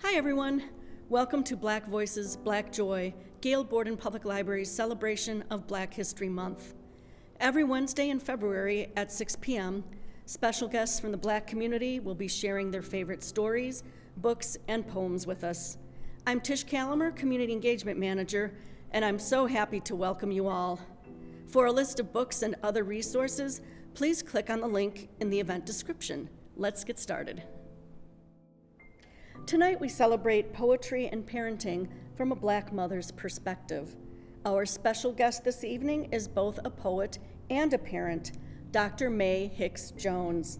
Hi everyone. Welcome to Black Voices, Black Joy, Gale Borden Public Library's celebration of Black History Month. Every Wednesday in February at 6 p.m., special guests from the Black community will be sharing their favorite stories, books, and poems with us. I'm Tish Calamer, Community Engagement Manager, and I'm so happy to welcome you all. For a list of books and other resources, please click on the link in the event description. Let's get started. Tonight we celebrate poetry and parenting from a Black mother's perspective. Our special guest this evening is both a poet and a parent, Dr. Mae Hicks Jones.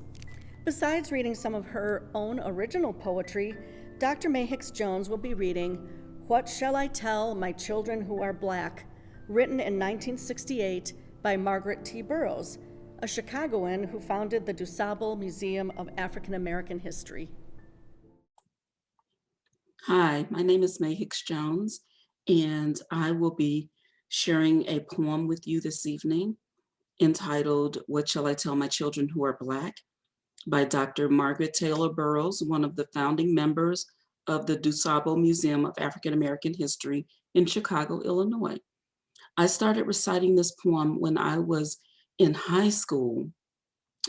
Besides reading some of her own original poetry, Dr. Mae Hicks Jones will be reading What Shall I Tell My Children Who Are Black, written in 1968 by Margaret T. Burroughs, a Chicagoan who founded the DuSable Museum of African American History. Hi, my name is Mae Hicks Jones, and I will be sharing a poem with you this evening entitled What Shall I Tell My Children Who Are Black by Dr. Margaret Taylor Burroughs, one of the founding members of the DuSable Museum of African American History in Chicago, Illinois. I started reciting this poem when I was in high school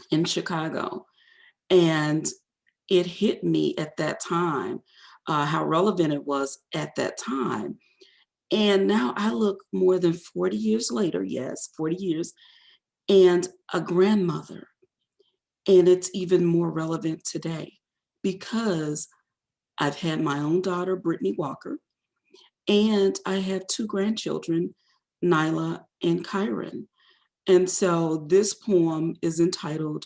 in Chicago, and it hit me at that time how relevant it was at that time. And now I look more than 40 years later, yes, 40 years, and a grandmother. And it's even more relevant today because I've had my own daughter, Brittany Walker, and I have two grandchildren, Nyla and Kyron. And so this poem is entitled,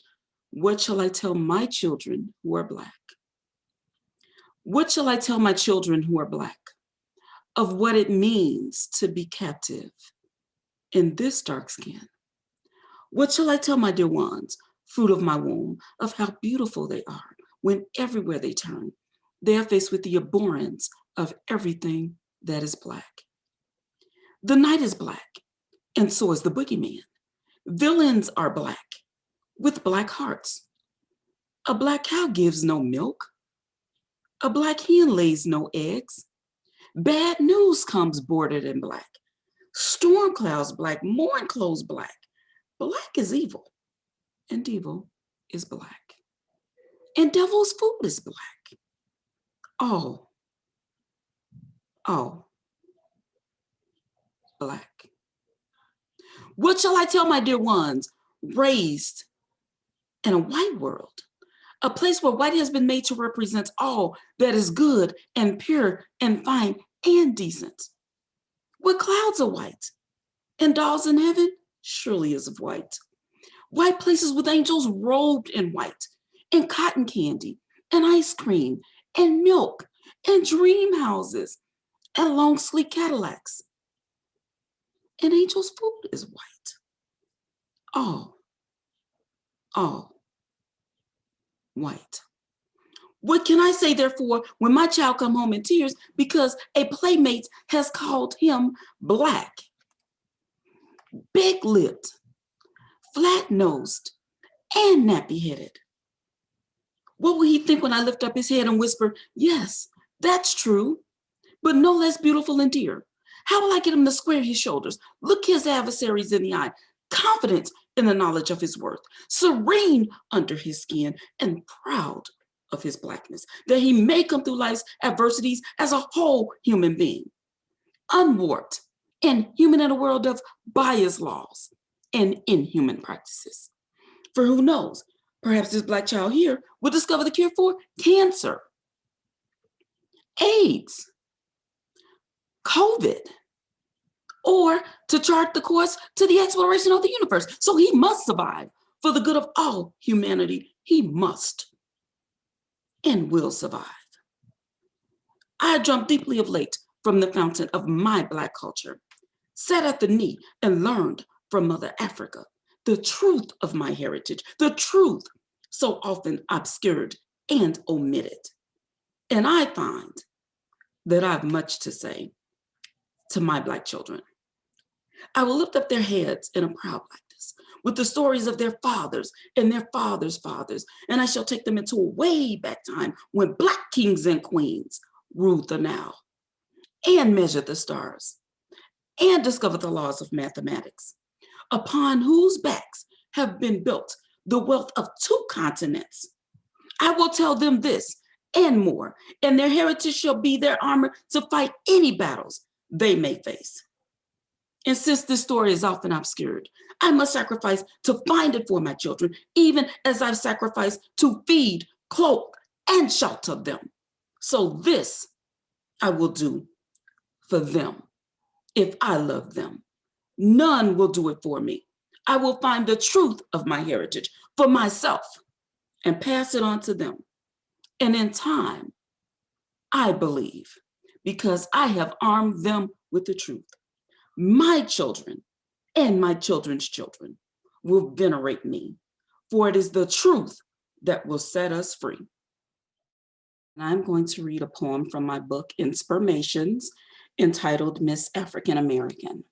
What Shall I Tell My Children Who Are Black? What shall I tell my children who are Black of what it means to be captive in this dark skin? What shall I tell my dear ones, fruit of my womb, of how beautiful they are when everywhere they turn, they are faced with the abhorrence of everything that is Black? The night is Black, and so is the boogeyman. Villains are Black, with Black hearts. A Black cow gives no milk. A Black hen lays no eggs. Bad news comes bordered in Black. Storm clouds Black, morn clothes Black. Black is evil, and evil is Black. And devil's food is Black. All Black. What shall I tell my dear ones, raised in a white world? A place where white has been made to represent all that is good and pure and fine and decent. Where clouds are white and dolls in heaven surely is of white. White places with angels robed in white and cotton candy and ice cream and milk and dream houses and long sleek Cadillacs. And angels' food is white. All white. What can I say, therefore, when my child come home in tears because a playmate has called him Black? Big-lipped, flat-nosed, and nappy-headed. What will he think when I lift up his head and whisper, yes, that's true, but no less beautiful and dear? How will I get him to square his shoulders, look his adversaries in the eye, confident in the knowledge of his worth, serene under his skin, and proud of his Blackness, that he may come through life's adversities as a whole human being, unwarped and human in a world of bias laws and inhuman practices? For who knows, perhaps this Black child here will discover the cure for cancer, AIDS, COVID, or to chart the course to the exploration of the universe. So he must survive. For the good of all humanity, he must and will survive. I drank deeply of late from the fountain of my Black culture, sat at the knee and learned from Mother Africa the truth of my heritage, the truth so often obscured and omitted. And I find that I have much to say to my Black children. I will lift up their heads in a proud Blackness with the stories of their fathers and their fathers' fathers, and I shall take them into a way back time when Black kings and queens ruled the Nile, and measured the stars, and discovered the laws of mathematics, upon whose backs have been built the wealth of 2 continents. I will tell them this and more, and their heritage shall be their armor to fight any battles they may face. And since this story is often obscured, I must sacrifice to find it for my children, even as I've sacrificed to feed, clothe, and shelter them. So this I will do for them if I love them. None will do it for me. I will find the truth of my heritage for myself and pass it on to them. And in time, I believe, because I have armed them with the truth, my children and my children's children will venerate me, for it is the truth that will set us free. And I'm going to read a poem from my book, Inspirations, entitled Miss African American.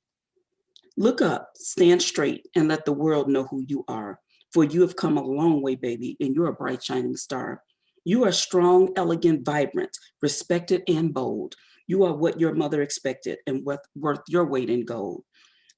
Look up, stand straight, and let the world know who you are, for you have come a long way, baby, and you're a bright, shining star. You are strong, elegant, vibrant, respected, and bold. You are what your mother expected and worth your weight in gold.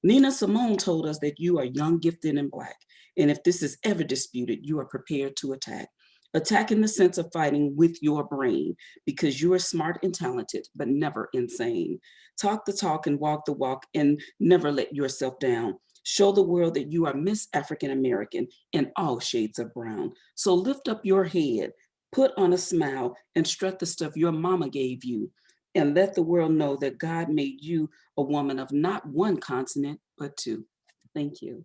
Nina Simone told us that you are young, gifted, and Black, and if this is ever disputed, you are prepared to attack. Attack in the sense of fighting with your brain, because you are smart and talented, but never insane. Talk the talk and walk the walk, and never let yourself down. Show the world that you are Miss African American in all shades of brown. So lift up your head, put on a smile, and strut the stuff your mama gave you, and let the world know that God made you a woman of not 1 continent, but 2. Thank you.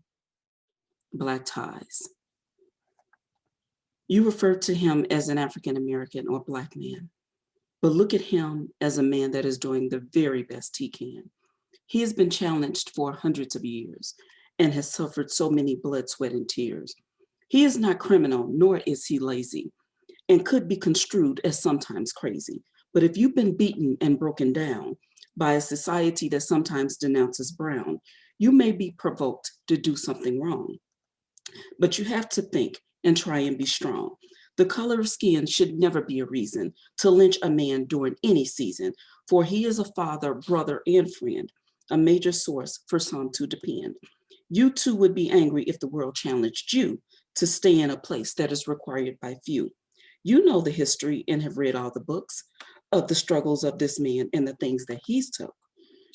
Black ties. You refer to him as an African American or Black man, but look at him as a man that is doing the very best he can. He has been challenged for hundreds of years and has suffered so many blood, sweat, and tears. He is not criminal, nor is he lazy, and could be construed as sometimes crazy. But if you've been beaten and broken down by a society that sometimes denounces brown, you may be provoked to do something wrong. But you have to think and try and be strong. The color of skin should never be a reason to lynch a man during any season, for he is a father, brother, and friend, a major source for some to depend. You too would be angry if the world challenged you to stay in a place that is required by few. You know the history and have read all the books of the struggles of this man and the things that he's took.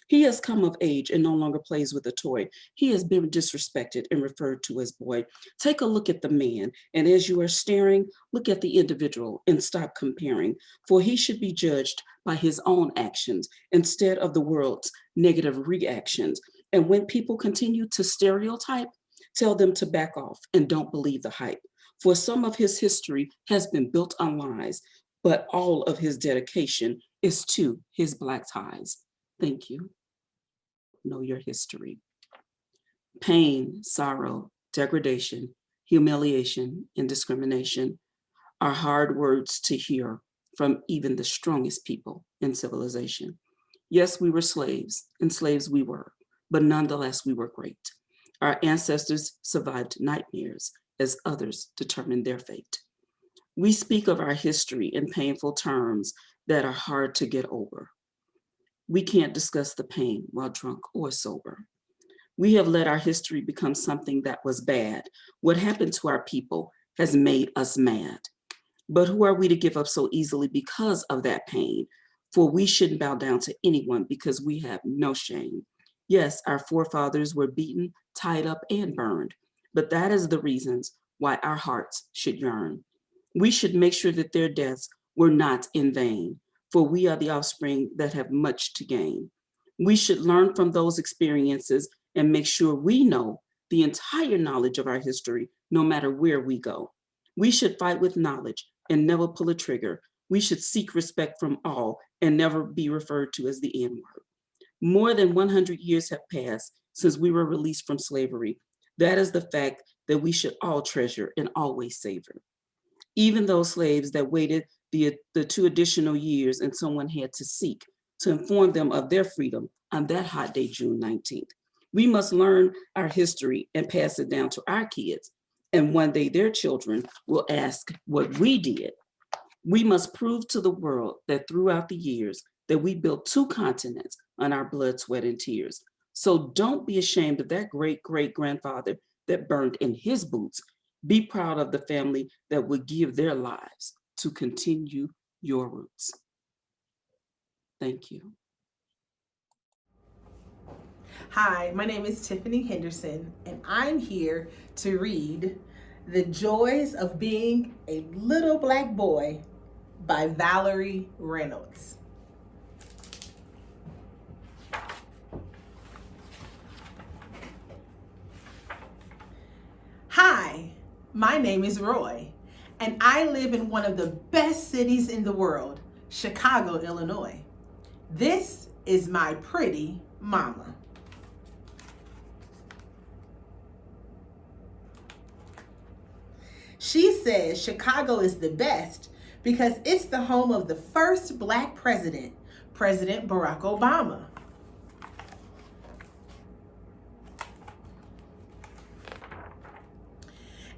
He has come of age and no longer plays with a toy. He has been disrespected and referred to as boy. Take a look at the man, and as you are staring, look at the individual and stop comparing, for he should be judged by his own actions instead of the world's negative reactions. And when people continue to stereotype, tell them to back off and don't believe the hype. For some of his history has been built on lies, but all of his dedication is to his Black ties. Thank you. Know your history. Pain, sorrow, degradation, humiliation, and discrimination are hard words to hear from even the strongest people in civilization. Yes, we were slaves, and slaves we were, but nonetheless we were great. Our ancestors survived nightmares as others determined their fate. We speak of our history in painful terms that are hard to get over. We can't discuss the pain while drunk or sober. We have let our history become something that was bad. What happened to our people has made us mad. But who are we to give up so easily because of that pain? For we shouldn't bow down to anyone because we have no shame. Yes, our forefathers were beaten, tied up, and burned, but that is the reasons why our hearts should yearn. We should make sure that their deaths were not in vain, for we are the offspring that have much to gain. We should learn from those experiences and make sure we know the entire knowledge of our history, no matter where we go. We should fight with knowledge and never pull a trigger. We should seek respect from all and never be referred to as the N-word. More than 100 years have passed since we were released from slavery. That is the fact that we should all treasure and always savor. Even those slaves that waited the 2 additional years and someone had to seek to inform them of their freedom on that hot day, June 19th. We must learn our history and pass it down to our kids. And one day their children will ask what we did. We must prove to the world that throughout the years that we built 2 continents on our blood, sweat, and tears. So don't be ashamed of that great-great-grandfather that burned in his boots. Be proud of the family that would give their lives to continue your roots. Thank you. Hi, my name is Tiffany Henderson, and I'm here to read The Joys of Being a Little Black Boy by Valerie Reynolds. Hi, my name is Roy, and I live in one of the best cities in the world, Chicago, Illinois. This is my pretty mama. She says Chicago is the best because it's the home of the first Black president, President Barack Obama.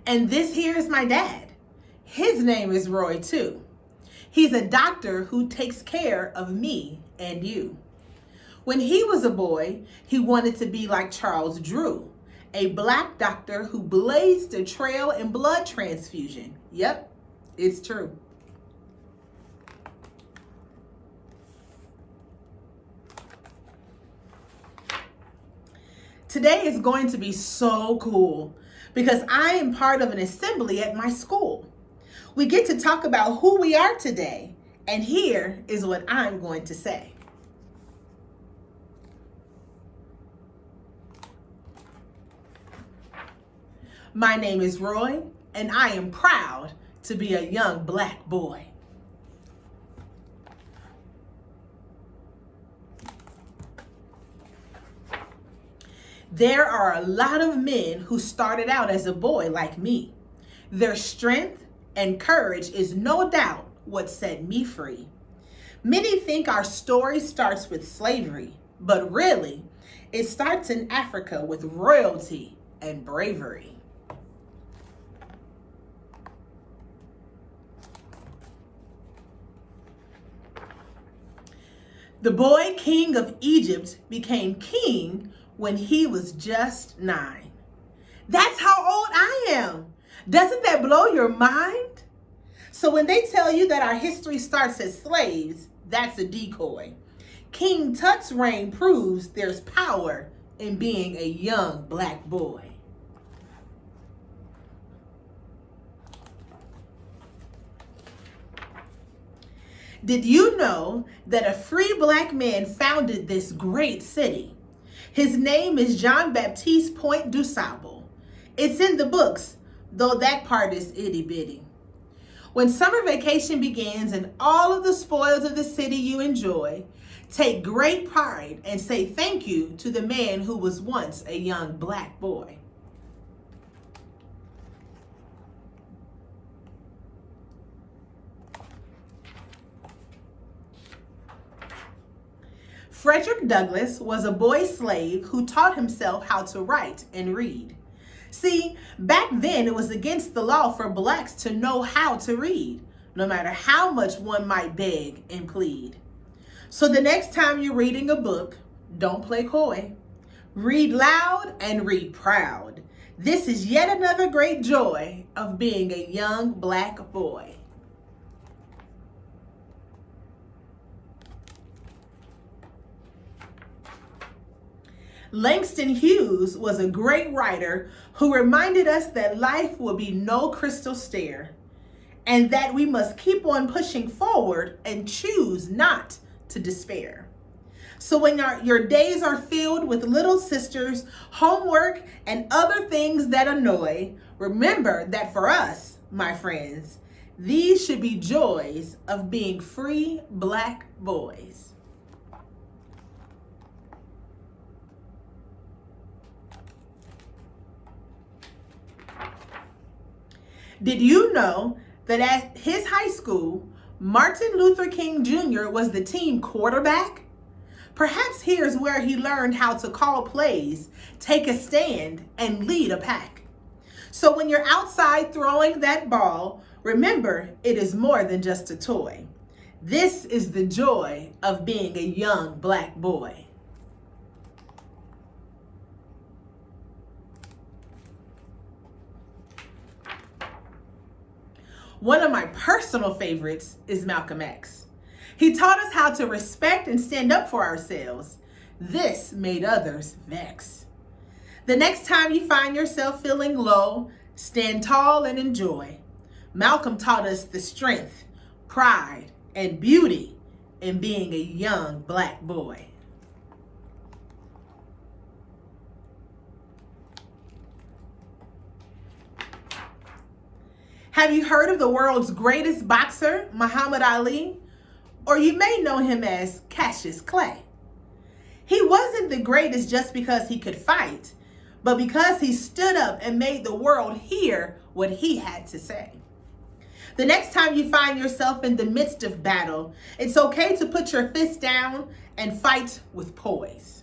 And this here is my dad. His name is Roy too. He's a doctor who takes care of me and you. When he was a boy, he wanted to be like Charles Drew, a Black doctor who blazed a trail in blood transfusion. Yep, it's true. Today is going to be so cool because I am part of an assembly at my school. We get to talk about who we are today, and here is what I'm going to say. My name is Roy, and I am proud to be a young Black boy. There are a lot of men who started out as a boy like me. Their strength and courage is no doubt what set me free. Many think our story starts with slavery, but really, it starts in Africa with royalty and bravery. The boy king of Egypt became king when he was just 9. That's how old I am. Doesn't that blow your mind? So when they tell you that our history starts as slaves, that's a decoy. King Tut's reign proves there's power in being a young Black boy. Did you know that a free Black man founded this great city? His name is John Baptiste Point DuSable. It's in the books, though that part is itty bitty. When summer vacation begins and all of the spoils of the city you enjoy, take great pride and say thank you to the man who was once a young Black boy. Frederick Douglass was a boy slave who taught himself how to write and read. See, back then it was against the law for Blacks to know how to read, no matter how much one might beg and plead. So the next time you're reading a book, don't play coy. Read loud and read proud. This is yet another great joy of being a young Black boy. Langston Hughes was a great writer who reminded us that life will be no crystal stair and that we must keep on pushing forward and choose not to despair. So when your days are filled with little sisters, homework, and other things that annoy, remember that for us, my friends, these should be joys of being free Black boys. Did you know that at his high school, Martin Luther King Jr. was the team quarterback? Perhaps here's where he learned how to call plays, take a stand, and lead a pack. So when you're outside throwing that ball, Remember, it is more than just a toy. This is the joy of being a young Black boy. One of my personal favorites is Malcolm X. He taught us how to respect and stand up for ourselves. This made others vex. The next time you find yourself feeling low, stand tall and enjoy. Malcolm taught us the strength, pride, and beauty in being a young Black boy. Have you heard of the world's greatest boxer, Muhammad Ali? Or you may know him as Cassius Clay. He wasn't the greatest just because he could fight, but because he stood up and made the world hear what he had to say. The next time you find yourself in the midst of battle, it's okay to put your fist down and fight with poise.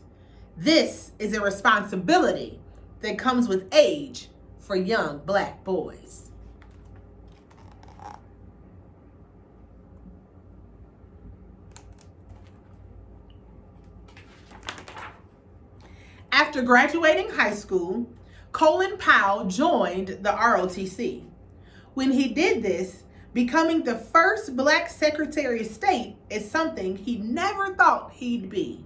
This is a responsibility that comes with age for young Black boys. After graduating high school, Colin Powell joined the ROTC. When he did this, becoming the first Black Secretary of State is something he never thought he'd be.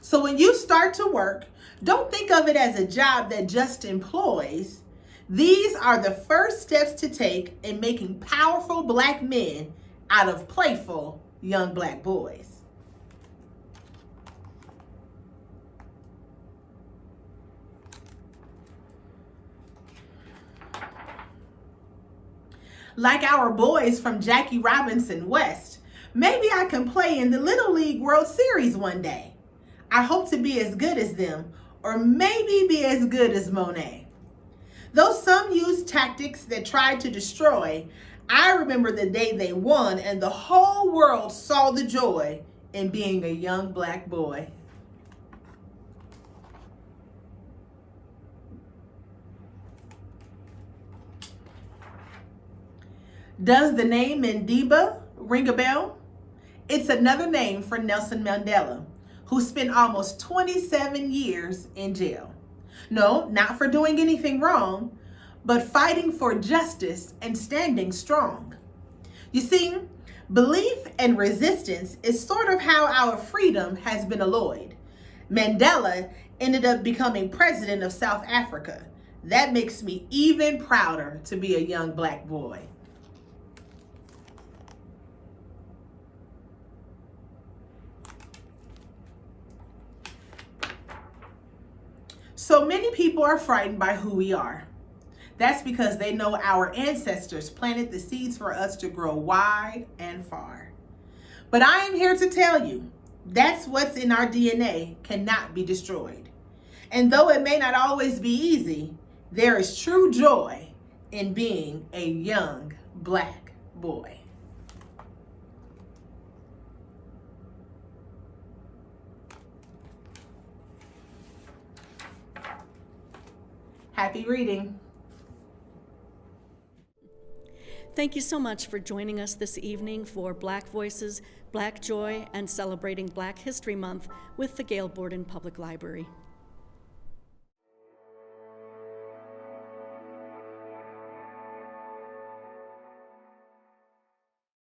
So when you start to work, don't think of it as a job that just employs. These are the first steps to take in making powerful Black men out of playful young Black boys. Like our boys from Jackie Robinson West, maybe I can play in the Little League World Series one day. I hope to be as good as them, or maybe be as good as Monet. Though some used tactics that tried to destroy, I remember the day they won and the whole world saw the joy in being a young Black boy. Does the name Madiba ring a bell? It's another name for Nelson Mandela, who spent almost 27 years in jail. No, not for doing anything wrong, but fighting for justice and standing strong. You see, belief and resistance is sort of how our freedom has been alloyed. Mandela ended up becoming president of South Africa. That makes me even prouder to be a young Black boy. So many people are frightened by who we are. That's because they know our ancestors planted the seeds for us to grow wide and far. But I am here to tell you, that's what's in our DNA cannot be destroyed. And though it may not always be easy, there is true joy in being a young Black boy. Happy reading. Thank you so much for joining us this evening for Black Voices, Black Joy, and celebrating Black History Month with the Gail Borden Public Library.